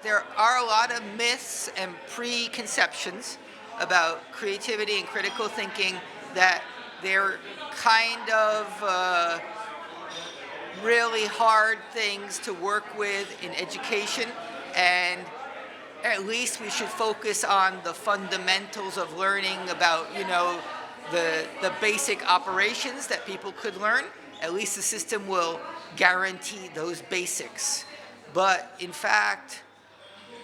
There are a lot of myths and preconceptions about creativity and critical thinking that they're kind of really hard things to work with in education, and at least we should focus on the fundamentals of learning about, the basic operations that people could learn. At least the system will guarantee those basics. But in fact,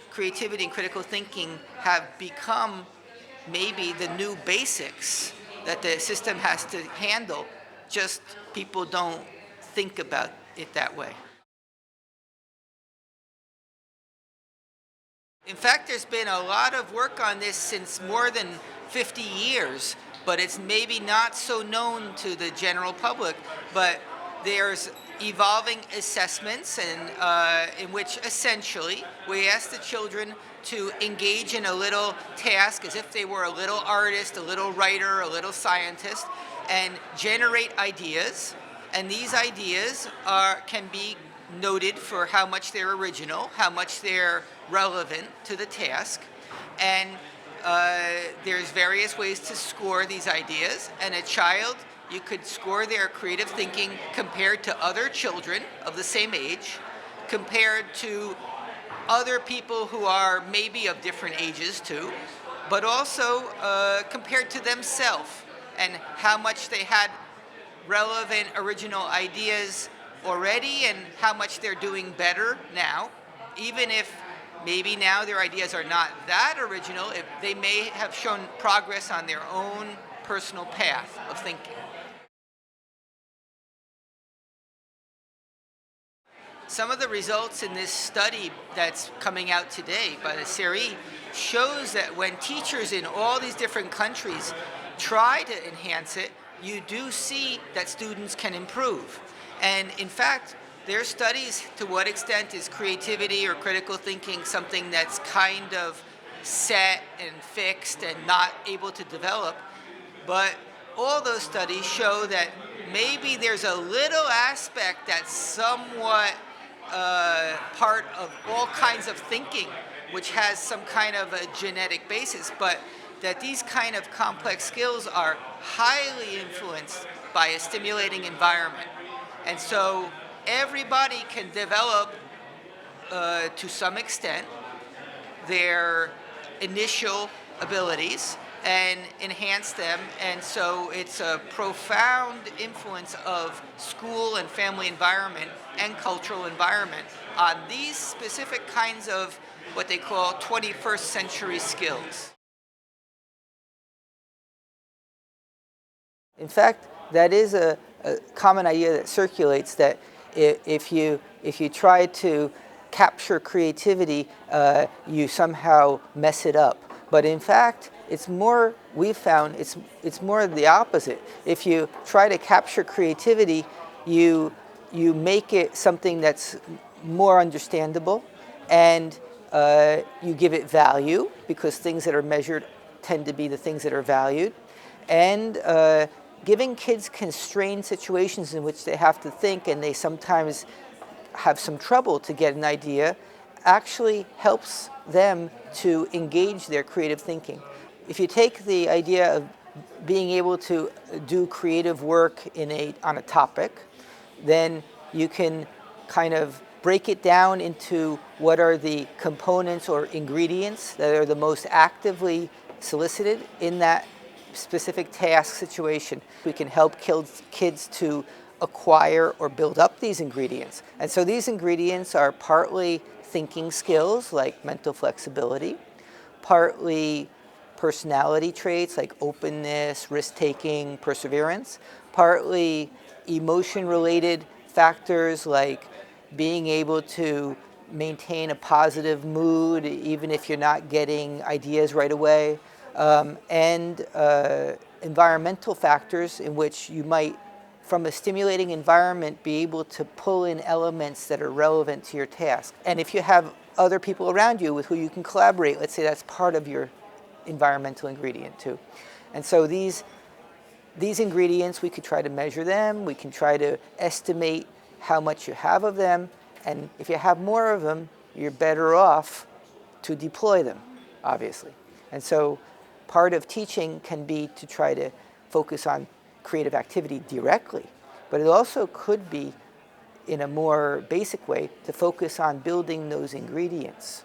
creativity and critical thinking have become maybe the new basics that the system has to handle. Just people don't think about it that way. In fact, there's been a lot of work on this since more than 50 years, but it's maybe not so known to the general public. But there's evolving assessments, and in which essentially we ask the children to engage in a little task as if they were a little artist, a little writer, a little scientist, and generate ideas. And these ideas can be noted for how much they're original, how much they're relevant to the task. And there's various ways to score these ideas. And a child, you could score their creative thinking compared to other children of the same age, compared to other people who are maybe of different ages too, but also compared to themselves and how much they had relevant original ideas already and how much they're doing better now, even if maybe now their ideas are not that original, if they may have shown progress on their own personal path of thinking. Some of the results in this study that's coming out today by the CERI shows that when teachers in all these different countries try to enhance it, you do see that students can improve. And in fact, there studies to what extent is creativity or critical thinking something that's kind of set and fixed and not able to develop. But all those studies show that maybe there's a little aspect that's somewhat part of all kinds of thinking, which has some kind of a genetic basis, but that these kind of complex skills are highly influenced by a stimulating environment. And so everybody can develop, to some extent, their initial abilities and enhance them. And so it's a profound influence of school and family environment and cultural environment on these specific kinds of what they call 21st century skills. In fact, that is a common idea that circulates, that if you try to capture creativity, you somehow mess it up. But in fact, it's more, we've found, it's more the opposite. If you try to capture creativity, you make it something that's more understandable, and you give it value, because things that are measured tend to be the things that are valued. And giving kids constrained situations in which they have to think and they sometimes have some trouble to get an idea actually helps them to engage their creative thinking. If you take the idea of being able to do creative work on a topic, then you can kind of break it down into what are the components or ingredients that are the most actively solicited in that specific task situation. We can help kids to acquire or build up these ingredients. And so these ingredients are partly thinking skills like mental flexibility, partly personality traits like openness, risk-taking, perseverance, partly emotion-related factors like being able to maintain a positive mood even if you're not getting ideas right away, and environmental factors in which you might, from a stimulating environment, be able to pull in elements that are relevant to your task. And if you have other people around you with who you can collaborate, let's say that's part of your environmental ingredient too. And so these ingredients, we could try to measure them, we can try to estimate how much you have of them, and if you have more of them, you're better off to deploy them, obviously. And so part of teaching can be to try to focus on creative activity directly, but it also could be, in a more basic way, to focus on building those ingredients